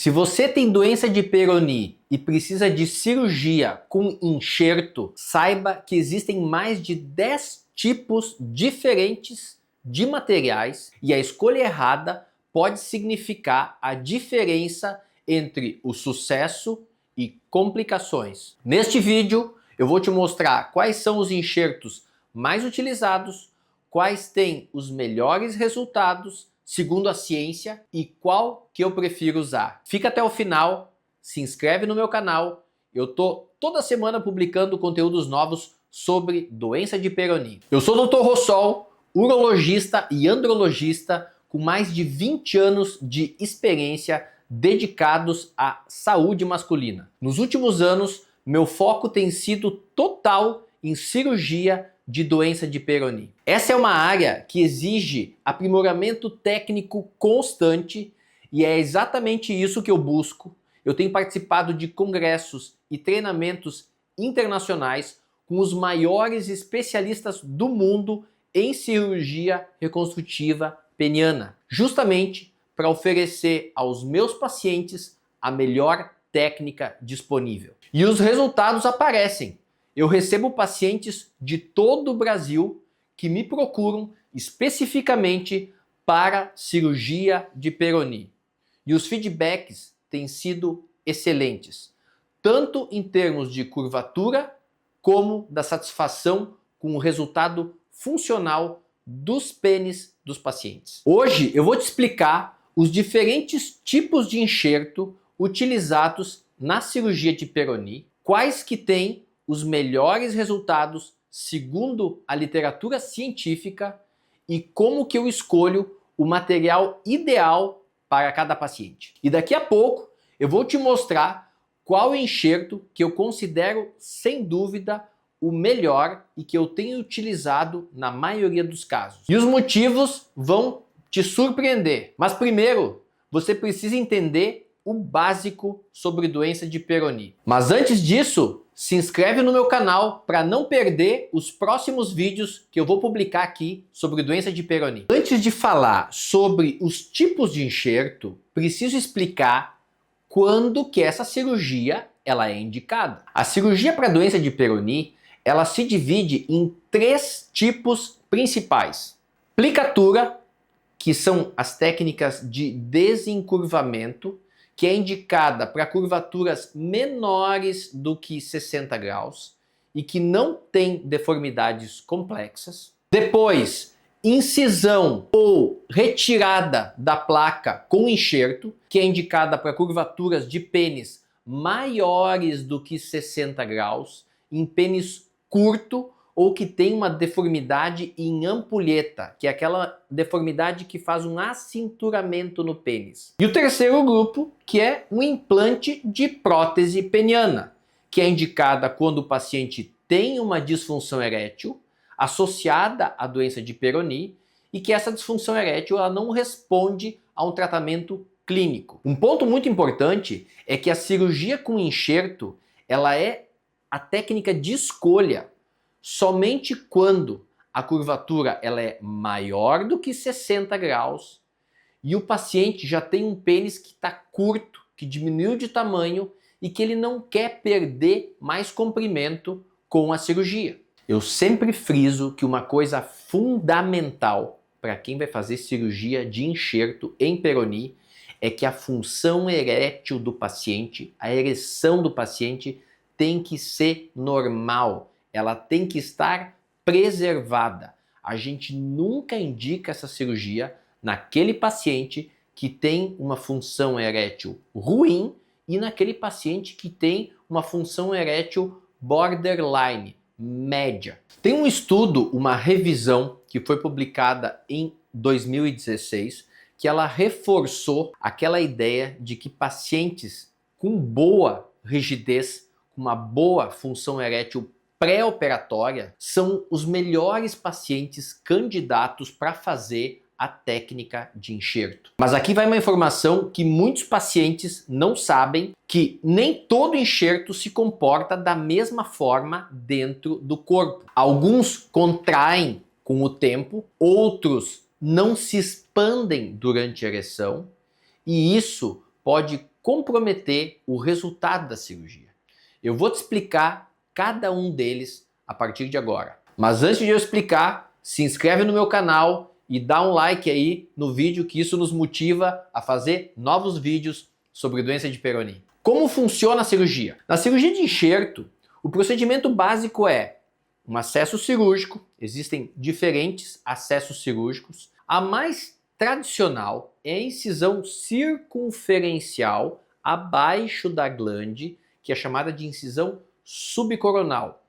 Se você tem doença de Peyronie e precisa de cirurgia com enxerto, saiba que existem mais de 10 tipos diferentes de materiais e a escolha errada pode significar a diferença entre o sucesso e complicações. Neste vídeo eu vou te mostrar quais são os enxertos mais utilizados, quais têm os melhores resultados segundo a ciência e qual que eu prefiro usar. Fica até o final, se inscreve no meu canal, eu tô toda semana publicando conteúdos novos sobre doença de Peyronie. Eu sou o Dr. Rossol, urologista e andrologista com mais de 20 anos de experiência dedicados à saúde masculina. Nos últimos anos, meu foco tem sido total em cirurgia de doença de Peyronie. Essa é uma área que exige aprimoramento técnico constante e é exatamente isso que eu busco. Eu tenho participado de congressos e treinamentos internacionais com os maiores especialistas do mundo em cirurgia reconstrutiva peniana, justamente para oferecer aos meus pacientes a melhor técnica disponível. E os resultados aparecem. Eu recebo pacientes de todo o Brasil que me procuram especificamente para cirurgia de Peyronie. E os feedbacks têm sido excelentes, tanto em termos de curvatura, como da satisfação com o resultado funcional dos pênis dos pacientes. Hoje eu vou te explicar os diferentes tipos de enxerto utilizados na cirurgia de Peyronie, quais que têm os melhores resultados segundo a literatura científica e como que eu escolho o material ideal para cada paciente. E daqui a pouco eu vou te mostrar qual enxerto que eu considero sem dúvida o melhor e que eu tenho utilizado na maioria dos casos. E os motivos vão te surpreender. Mas primeiro, você precisa entender o básico sobre doença de Peyronie. Mas antes disso, se inscreve no meu canal para não perder os próximos vídeos que eu vou publicar aqui sobre doença de Peyronie. Antes de falar sobre os tipos de enxerto, preciso explicar quando que essa cirurgia ela é indicada. A cirurgia para doença de Peyronie, ela se divide em 3 tipos principais. Plicatura, que são as técnicas de desencurvamento, que é indicada para curvaturas menores do que 60 graus e que não tem deformidades complexas. Depois, incisão ou retirada da placa com enxerto, que é indicada para curvaturas de pênis maiores do que 60 graus, em pênis curto ou que tem uma deformidade em ampulheta, que é aquela deformidade que faz um acinturamento no pênis. E o terceiro grupo, que é um implante de prótese peniana, que é indicada quando o paciente tem uma disfunção erétil associada à doença de Peyronie e que essa disfunção erétil ela não responde a um tratamento clínico. Um ponto muito importante é que a cirurgia com enxerto ela é a técnica de escolha somente quando a curvatura ela é maior do que 60 graus e o paciente já tem um pênis que está curto, que diminuiu de tamanho e que ele não quer perder mais comprimento com a cirurgia. Eu sempre friso que uma coisa fundamental para quem vai fazer cirurgia de enxerto em Peyronie é que a função erétil do paciente, a ereção do paciente tem que ser normal. Ela tem que estar preservada. A gente nunca indica essa cirurgia naquele paciente que tem uma função erétil ruim e naquele paciente que tem uma função erétil borderline, média. Tem um estudo, uma revisão que foi publicada em 2016, que ela reforçou aquela ideia de que pacientes com boa rigidez, com uma boa função erétil pré-operatória são os melhores pacientes candidatos para fazer a técnica de enxerto. Mas aqui vai uma informação que muitos pacientes não sabem, que nem todo enxerto se comporta da mesma forma dentro do corpo. Alguns contraem com o tempo, outros não se expandem durante a ereção, e isso pode comprometer o resultado da cirurgia. Eu vou te explicar cada um deles a partir de agora. Mas antes de eu explicar, se inscreve no meu canal e dá um like aí no vídeo, que isso nos motiva a fazer novos vídeos sobre doença de Peyronie. Como funciona a cirurgia? Na cirurgia de enxerto, o procedimento básico é um acesso cirúrgico. Existem diferentes acessos cirúrgicos. A mais tradicional é a incisão circunferencial abaixo da glande, que é chamada de incisão subcoronal.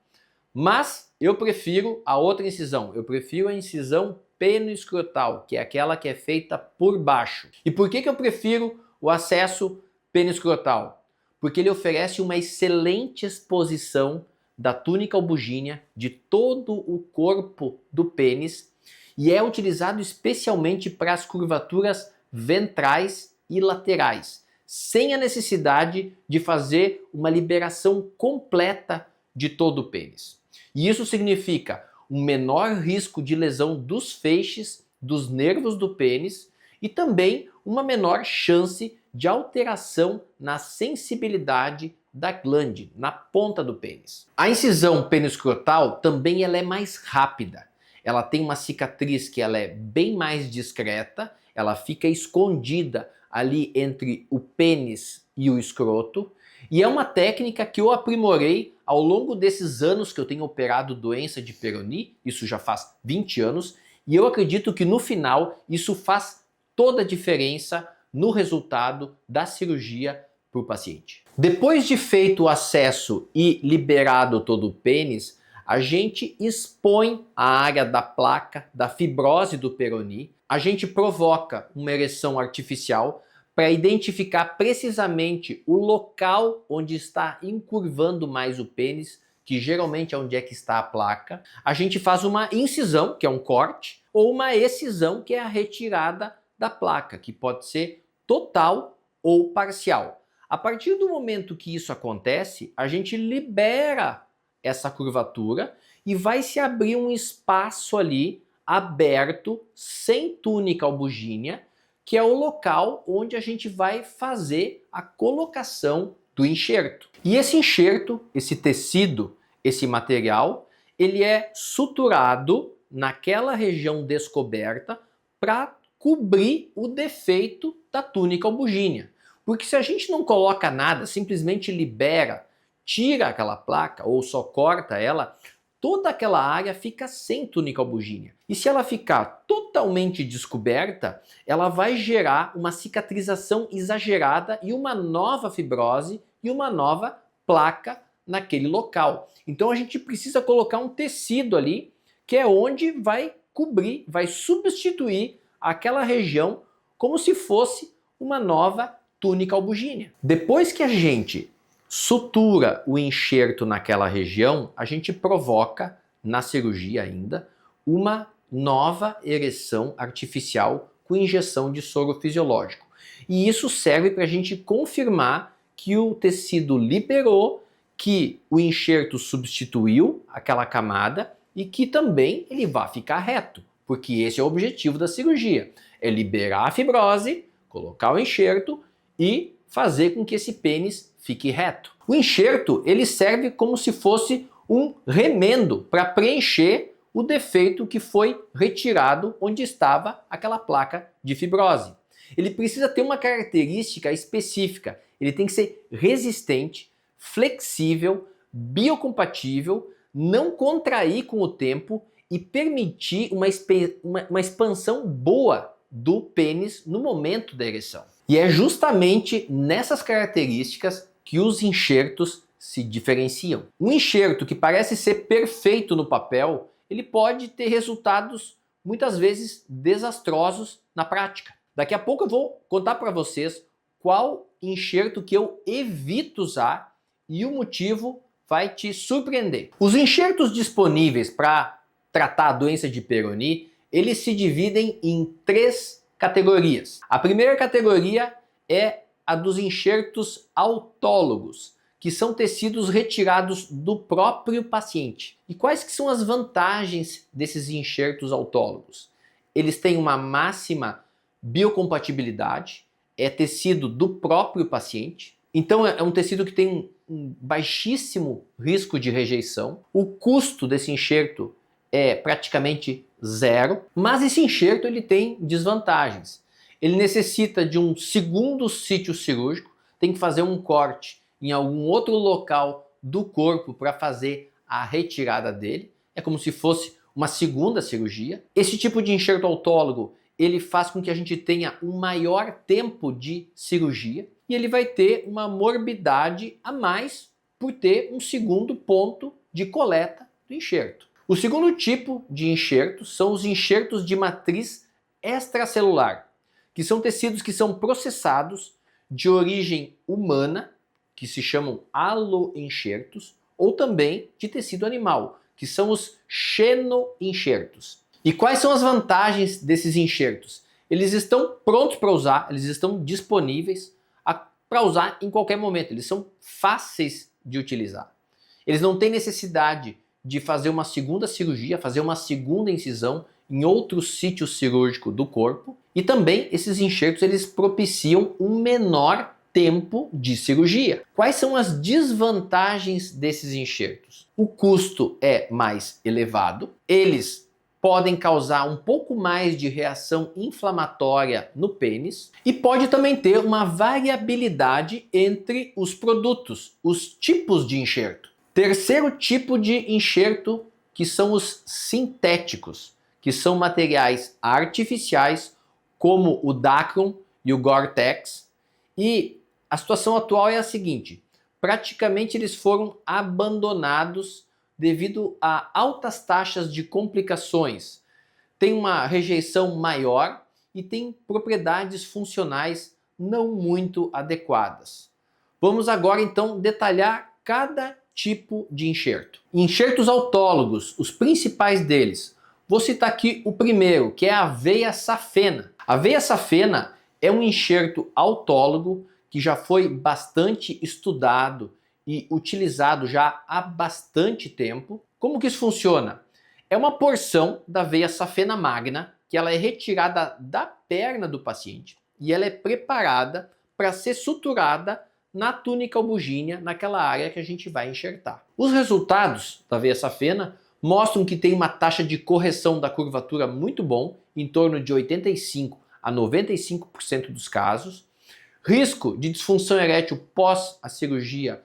Mas eu prefiro a outra incisão, eu prefiro a incisão penoescrotal, que é aquela que é feita por baixo. E por que eu prefiro o acesso penoescrotal? Porque ele oferece uma excelente exposição da túnica albugínea de todo o corpo do pênis e é utilizado especialmente para as curvaturas ventrais e laterais, sem a necessidade de fazer uma liberação completa de todo o pênis. E isso significa um menor risco de lesão dos feixes, dos nervos do pênis e também uma menor chance de alteração na sensibilidade da glande, na ponta do pênis. A incisão penoescrotal também ela é mais rápida. Ela tem uma cicatriz que ela é bem mais discreta, ela fica escondida ali entre o pênis e o escroto, e é uma técnica que eu aprimorei ao longo desses anos que eu tenho operado doença de Peyronie, isso já faz 20 anos, e eu acredito que no final isso faz toda a diferença no resultado da cirurgia para o paciente. Depois de feito o acesso e liberado todo o pênis, a gente expõe a área da placa, da fibrose do Peyronie, a gente provoca uma ereção artificial para identificar precisamente o local onde está encurvando mais o pênis, que geralmente é onde é que está a placa. A gente faz uma incisão, que é um corte, ou uma excisão, que é a retirada da placa, que pode ser total ou parcial. A partir do momento que isso acontece, a gente libera essa curvatura e vai se abrir um espaço ali aberto, sem túnica albugínea, que é o local onde a gente vai fazer a colocação do enxerto. E esse enxerto, esse tecido, esse material, ele é suturado naquela região descoberta para cobrir o defeito da túnica albugínea. Porque se a gente não coloca nada, simplesmente libera, tira aquela placa ou só corta ela, toda aquela área fica sem túnica albugínea. E se ela ficar totalmente descoberta, ela vai gerar uma cicatrização exagerada e uma nova fibrose e uma nova placa naquele local. Então a gente precisa colocar um tecido ali, que é onde vai cobrir, vai substituir aquela região como se fosse uma nova túnica albugínea. Depois que a gente sutura o enxerto naquela região, a gente provoca, na cirurgia ainda, uma nova ereção artificial com injeção de soro fisiológico. E isso serve para a gente confirmar que o tecido liberou, que o enxerto substituiu aquela camada e que também ele vai ficar reto, porque esse é o objetivo da cirurgia, é liberar a fibrose, colocar o enxerto e fazer com que esse pênis fique reto. O enxerto ele serve como se fosse um remendo para preencher o defeito que foi retirado onde estava aquela placa de fibrose. Ele precisa ter uma característica específica, ele tem que ser resistente, flexível, biocompatível, não contrair com o tempo e permitir uma expansão boa do pênis no momento da ereção. E é justamente nessas características que os enxertos se diferenciam. Um enxerto que parece ser perfeito no papel, ele pode ter resultados muitas vezes desastrosos na prática. Daqui a pouco eu vou contar para vocês qual enxerto que eu evito usar e o motivo vai te surpreender. Os enxertos disponíveis para tratar a doença de Peyronie, eles se dividem em 3 categorias. A primeira categoria é a dos enxertos autólogos, que são tecidos retirados do próprio paciente. E quais que são as vantagens desses enxertos autólogos? Eles têm uma máxima biocompatibilidade, é tecido do próprio paciente. Então é um tecido que tem um baixíssimo risco de rejeição. O custo desse enxerto é praticamente zero, mas esse enxerto ele tem desvantagens. Ele necessita de um segundo sítio cirúrgico, tem que fazer um corte em algum outro local do corpo para fazer a retirada dele. É como se fosse uma segunda cirurgia. Esse tipo de enxerto autólogo, ele faz com que a gente tenha um maior tempo de cirurgia e ele vai ter uma morbidade a mais por ter um segundo ponto de coleta do enxerto. O segundo tipo de enxerto são os enxertos de matriz extracelular, que são tecidos que são processados de origem humana, que se chamam aloenxertos, ou também de tecido animal, que são os xenoenxertos. E quais são as vantagens desses enxertos? Eles estão prontos para usar, eles estão disponíveis para usar em qualquer momento, eles são fáceis de utilizar. Eles não têm necessidade de fazer uma segunda cirurgia, fazer uma segunda incisão em outro sítio cirúrgico do corpo. E também esses enxertos eles propiciam um menor tempo de cirurgia. Quais são as desvantagens desses enxertos? O custo é mais elevado, eles podem causar um pouco mais de reação inflamatória no pênis e pode também ter uma variabilidade entre os produtos, os tipos de enxerto. Terceiro tipo de enxerto, que são os sintéticos, que são materiais artificiais como o Dacron e o Gore-Tex. E a situação atual é a seguinte: praticamente eles foram abandonados devido a altas taxas de complicações. Tem uma rejeição maior e tem propriedades funcionais não muito adequadas. Vamos agora então detalhar cada tipo de enxerto. Enxertos autólogos, os principais deles. Vou citar aqui o primeiro, que é a veia safena. A veia safena é um enxerto autólogo que já foi bastante estudado e utilizado já há bastante tempo. Como que isso funciona? É uma porção da veia safena magna que ela é retirada da perna do paciente e ela é preparada para ser suturada na túnica albugínea, naquela área que a gente vai enxertar. Os resultados da veia safena mostram que tem uma taxa de correção da curvatura muito bom, em torno de 85 a 95% dos casos. Risco de disfunção erétil pós a cirurgia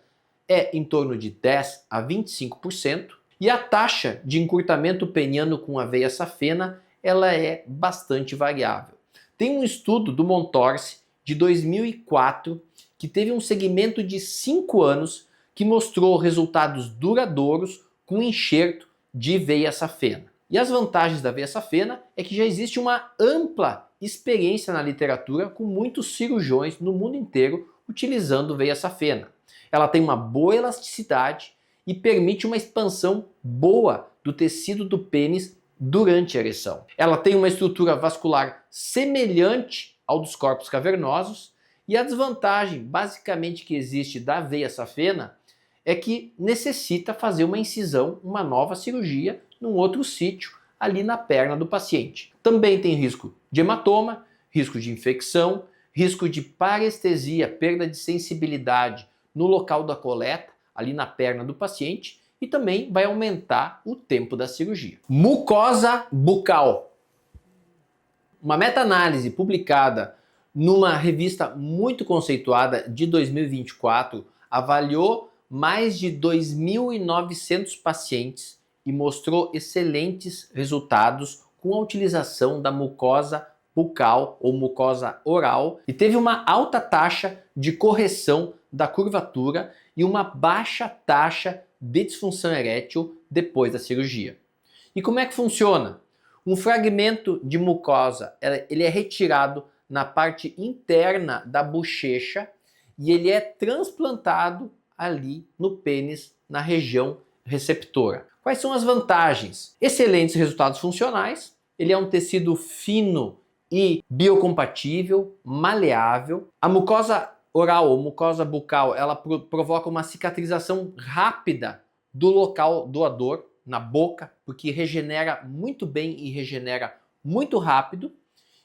é em torno de 10 a 25%. E a taxa de encurtamento peniano com a veia safena ela é bastante variável. Tem um estudo do Montorsi de 2004 que teve um segmento de 5 anos que mostrou resultados duradouros com enxerto de veia safena. E as vantagens da veia safena é que já existe uma ampla experiência na literatura com muitos cirurgiões no mundo inteiro utilizando veia safena. Ela tem uma boa elasticidade e permite uma expansão boa do tecido do pênis durante a ereção. Ela tem uma estrutura vascular semelhante ao dos corpos cavernosos e a desvantagem basicamente que existe da veia safena é que necessita fazer uma incisão, uma nova cirurgia num outro sítio ali na perna do paciente. Também tem risco de hematoma, risco de infecção, risco de parestesia, perda de sensibilidade no local da coleta, ali na perna do paciente, e também vai aumentar o tempo da cirurgia. Mucosa bucal. Uma meta-análise publicada numa revista muito conceituada de 2024 avaliou mais de 2.900 pacientes e mostrou excelentes resultados com a utilização da mucosa bucal ou mucosa oral e teve uma alta taxa de correção da curvatura e uma baixa taxa de disfunção erétil depois da cirurgia. E como é que funciona? Um fragmento de mucosa, ele é retirado na parte interna da bochecha e ele é transplantado ali no pênis, na região receptora. Quais são as vantagens? Excelentes resultados funcionais, ele é um tecido fino e biocompatível, maleável. A mucosa oral ou mucosa bucal, ela provoca uma cicatrização rápida do local doador, na boca, porque regenera muito bem e regenera muito rápido.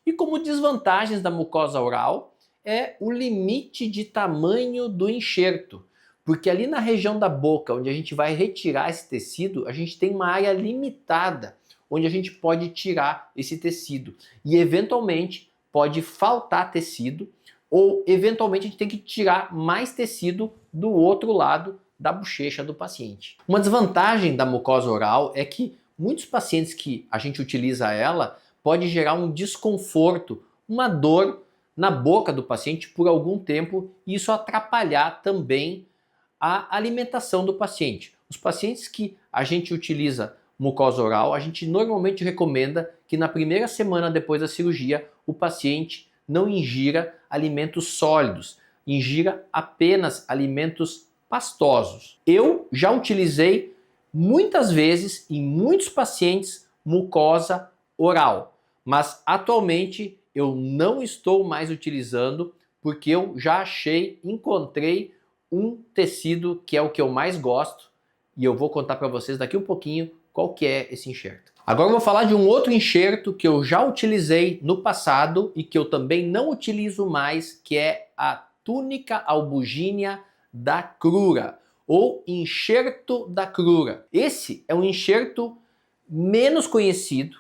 E como desvantagens da mucosa oral, é o limite de tamanho do enxerto. Porque ali na região da boca, onde a gente vai retirar esse tecido, a gente tem uma área limitada, onde a gente pode tirar esse tecido. E eventualmente pode faltar tecido, ou eventualmente a gente tem que tirar mais tecido do outro lado da bochecha do paciente. Uma desvantagem da mucosa oral é que muitos pacientes que a gente utiliza ela pode gerar um desconforto, uma dor na boca do paciente por algum tempo e isso atrapalhar também a alimentação do paciente. Os pacientes que a gente utiliza mucosa oral, a gente normalmente recomenda que na primeira semana depois da cirurgia o paciente não ingira alimentos sólidos, ingira apenas alimentos pastosos. Eu já utilizei muitas vezes em muitos pacientes mucosa oral, mas atualmente eu não estou mais utilizando porque eu já encontrei um tecido que é o que eu mais gosto e eu vou contar para vocês daqui um pouquinho qual que é esse enxerto. Agora eu vou falar de um outro enxerto que eu já utilizei no passado e que eu também não utilizo mais, que é a túnica albugínea da crura ou enxerto da crura. Esse é um enxerto menos conhecido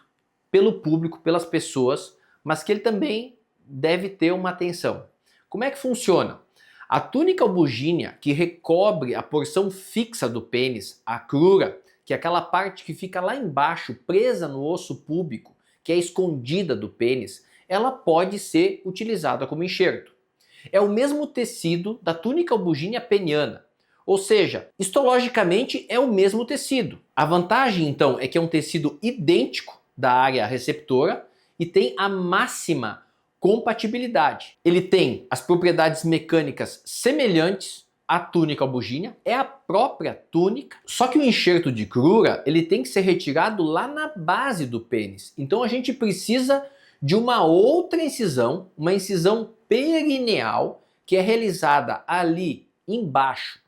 pelo público, pelas pessoas, mas que ele também deve ter uma atenção. Como é que funciona? A túnica albugínea, que recobre a porção fixa do pênis, a crura, que é aquela parte que fica lá embaixo, presa no osso púbico, que é escondida do pênis, ela pode ser utilizada como enxerto. É o mesmo tecido da túnica albugínea peniana, ou seja, histologicamente é o mesmo tecido. A vantagem então é que é um tecido idêntico da área receptora e tem a máxima compatibilidade. Ele tem as propriedades mecânicas semelhantes à túnica albugínea, é a própria túnica, só que o enxerto de crura ele tem que ser retirado lá na base do pênis. Então a gente precisa de uma outra incisão, uma incisão perineal, que é realizada ali embaixo,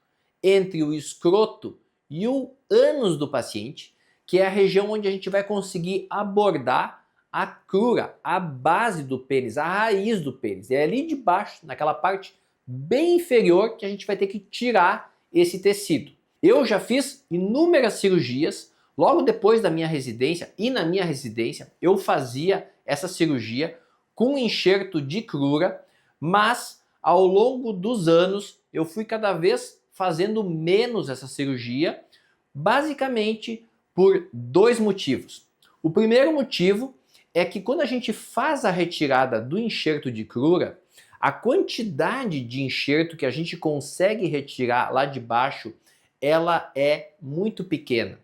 entre o escroto e o ânus do paciente, que é a região onde a gente vai conseguir abordar a crura, a base do pênis, a raiz do pênis. É ali de baixo, naquela parte bem inferior, que a gente vai ter que tirar esse tecido. Eu já fiz inúmeras cirurgias, logo depois da minha residência, e na minha residência eu fazia essa cirurgia com enxerto de crura, mas ao longo dos anos eu fui cada vez fazendo menos essa cirurgia, basicamente por dois motivos. O primeiro motivo é que quando a gente faz a retirada do enxerto de crura, a quantidade de enxerto que a gente consegue retirar lá de baixo, ela é muito pequena.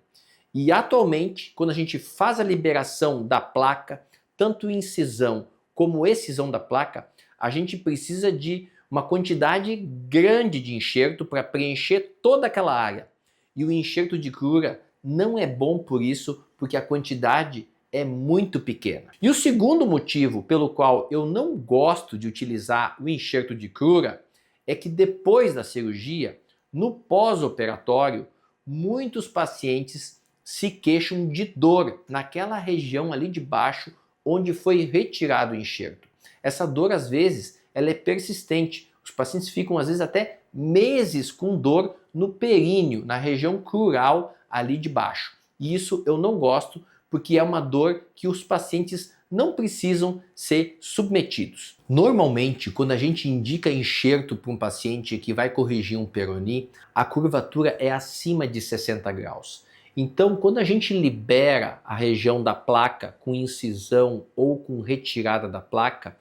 E atualmente, quando a gente faz a liberação da placa, tanto incisão como excisão da placa, a gente precisa de uma quantidade grande de enxerto para preencher toda aquela área. E o enxerto de crura não é bom por isso, porque a quantidade é muito pequena. E o segundo motivo pelo qual eu não gosto de utilizar o enxerto de crura é que depois da cirurgia, no pós-operatório, muitos pacientes se queixam de dor naquela região ali de baixo onde foi retirado o enxerto. Essa dor às vezes ela é persistente. Os pacientes ficam às vezes até meses com dor no períneo, na região crural ali de baixo. E isso eu não gosto, porque é uma dor que os pacientes não precisam ser submetidos. Normalmente, quando a gente indica enxerto para um paciente que vai corrigir um peroni, a curvatura é acima de 60 graus. Então, quando a gente libera a região da placa com incisão ou com retirada da placa,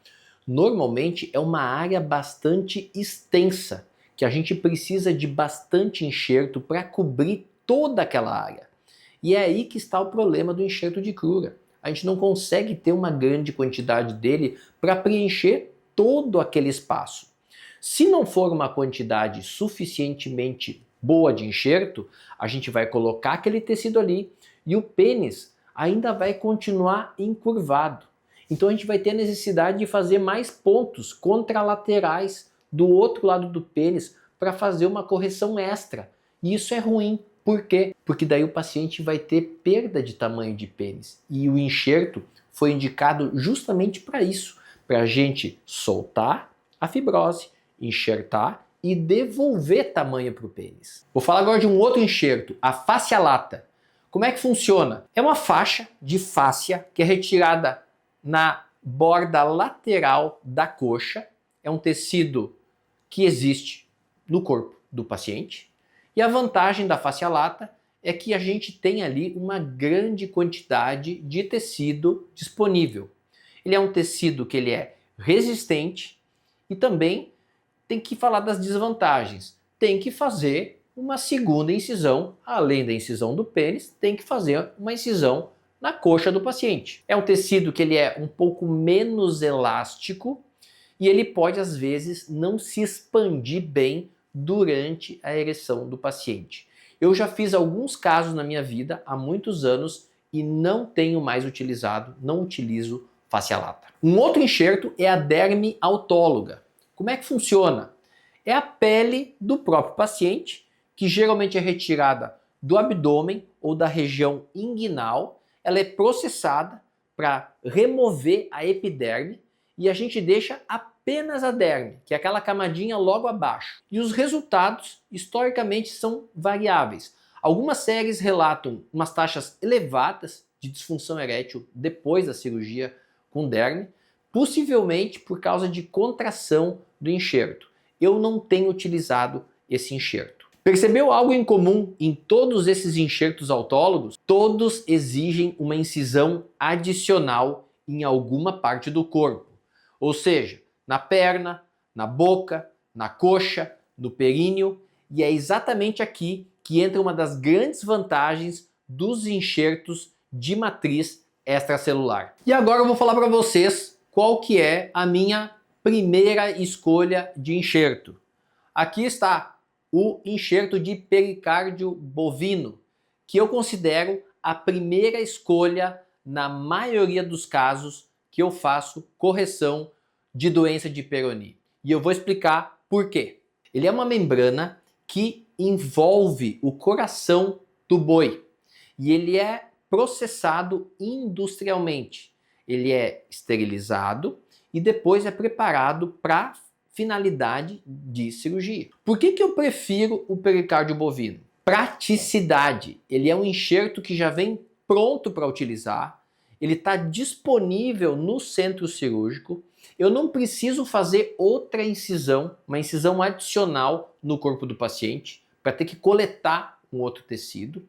normalmente é uma área bastante extensa, que a gente precisa de bastante enxerto para cobrir toda aquela área. E é aí que está o problema do enxerto de crura. A gente não consegue ter uma grande quantidade dele para preencher todo aquele espaço. Se não for uma quantidade suficientemente boa de enxerto, a gente vai colocar aquele tecido ali e o pênis ainda vai continuar encurvado. Então a gente vai ter a necessidade de fazer mais pontos contralaterais do outro lado do pênis para fazer uma correção extra. E isso é ruim. Por quê? Porque daí o paciente vai ter perda de tamanho de pênis. E o enxerto foi indicado justamente para isso, para a gente soltar a fibrose, enxertar e devolver tamanho para o pênis. Vou falar agora de um outro enxerto, a fáscia lata. Como é que funciona? É uma faixa de fáscia que é retirada na borda lateral da coxa. É um tecido que existe no corpo do paciente. E a vantagem da fáscia lata é que a gente tem ali uma grande quantidade de tecido disponível. Ele é um tecido que ele é resistente e também tem que falar das desvantagens. Tem que fazer uma segunda incisão, além da incisão do pênis, tem que fazer uma incisão na coxa do paciente. É um tecido que ele é um pouco menos elástico e ele pode às vezes não se expandir bem durante a ereção do paciente. Eu já fiz alguns casos na minha vida há muitos anos e não tenho mais utilizado, não utilizo fáscia lata. Um outro enxerto é a derme autóloga. Como é que funciona? É a pele do próprio paciente, que geralmente é retirada do abdômen ou da região inguinal. Ela é processada para remover a epiderme e a gente deixa apenas a derme, que é aquela camadinha logo abaixo. E os resultados, historicamente, são variáveis. Algumas séries relatam umas taxas elevadas de disfunção erétil depois da cirurgia com derme, possivelmente por causa de contração do enxerto. Eu não tenho utilizado esse enxerto. Percebeu algo em comum em todos esses enxertos autólogos? Todos exigem uma incisão adicional em alguma parte do corpo. Ou seja, na perna, na boca, na coxa, no períneo. E é exatamente aqui que entra uma das grandes vantagens dos enxertos de matriz extracelular. E agora eu vou falar para vocês qual que é a minha primeira escolha de enxerto. Aqui está o enxerto de pericárdio bovino, que eu considero a primeira escolha na maioria dos casos que eu faço correção de doença de Peyronie. E eu vou explicar por quê. Ele é uma membrana que envolve o coração do boi e ele é processado industrialmente. Ele é esterilizado e depois é preparado para finalidade de cirurgia. Por que eu prefiro o pericárdio bovino? Praticidade. Ele é um enxerto que já vem pronto para utilizar. Ele está disponível no centro cirúrgico. Eu não preciso fazer outra incisão, uma incisão adicional no corpo do paciente, para ter que coletar um outro tecido.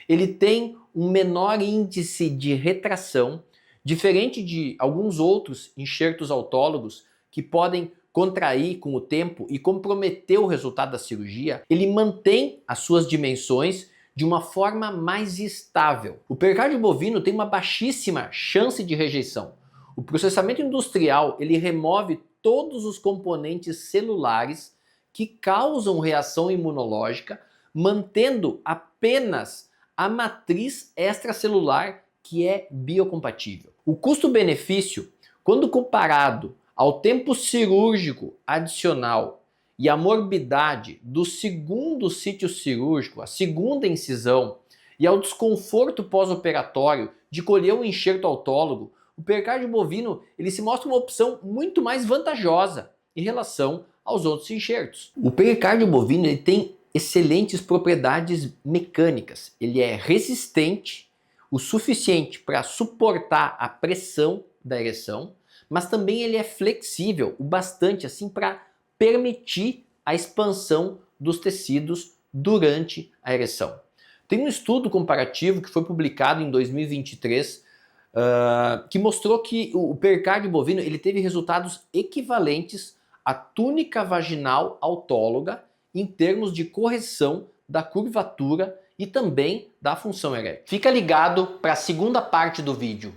Ele tem um menor índice de retração, diferente de alguns outros enxertos autólogos que podem contrair com o tempo e comprometer o resultado da cirurgia. Ele mantém as suas dimensões de uma forma mais estável. O pericárdio bovino tem uma baixíssima chance de rejeição. O processamento industrial, ele remove todos os componentes celulares que causam reação imunológica, mantendo apenas a matriz extracelular que é biocompatível. O custo-benefício, quando comparado ao tempo cirúrgico adicional e a morbidade do segundo sítio cirúrgico, a segunda incisão, e ao desconforto pós-operatório de colher um enxerto autólogo, o pericárdio bovino ele se mostra uma opção muito mais vantajosa em relação aos outros enxertos. O pericárdio bovino ele tem excelentes propriedades mecânicas. Ele é resistente o suficiente para suportar a pressão da ereção, mas também ele é flexível o bastante assim para permitir a expansão dos tecidos durante a ereção. Tem um estudo comparativo que foi publicado em 2023 que mostrou que o pericárdio bovino ele teve resultados equivalentes à túnica vaginal autóloga em termos de correção da curvatura e também da função erétil. Fica ligado para a segunda parte do vídeo.